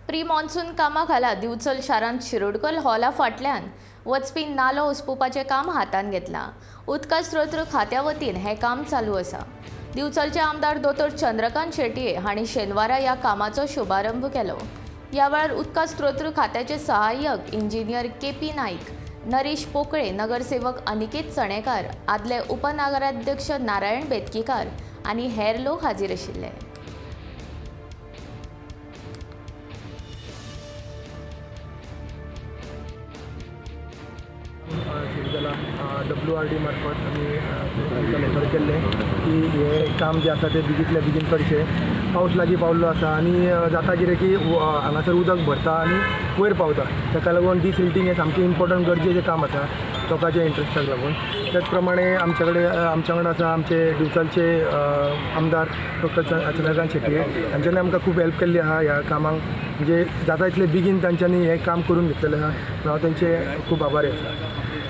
Pre monsoon कामा खाला दिवचल शारांत शिरोडकर हॉला फाटल्यान वचपी नालो उसपुपाचें काम हातान घेतलां। उदका स्रोत खात्या वतीन हें काम चालू आसा। दिवचलचे आमदार दोतोर चंद्रकांत शेटये हांणी शेनवारा ह्या कामाचो शुभारंभ केलो। ह्या वेळार उदका स्रोत खात्याचे सहाय्यक इंजिनियर के.पी. नाईक, नरेश पोकळे, नगरसेवक अनिकेत चणेकार, आदले उपनगराध्यक्ष नारायण बेतकीकार आनी हेर लोक हाजीर आशिल्ले। WRD मार्फत आमी लेटर केल्ले की हे काम जे आसा ते बेगींतल्या बेगीन करचें। पावस लागीं पावल्लो आसा आनी जाता कितें की हांगासर उदक भरता आनी वयर पावता, ताका लागून डिसिल्टिंग हें सामकें इम्पॉर्टंट गरजेचें काम आसा लोकांच्या इंट्रस्टाक लागून। त्याच प्रमाणे आमचे वांगडा आसा आमचे दिवचलचे आमदार डॉक्टर चंद्रकांत शेटये, हांच्यांनी आमकां खूब हेल्प केल्ली आहा ह्या कामाक। म्हणजे जाता तितले बेगीन तांच्यांनी हें काम करून घेतलेलें आहा। हांव तांचे खूब आभारी आसा।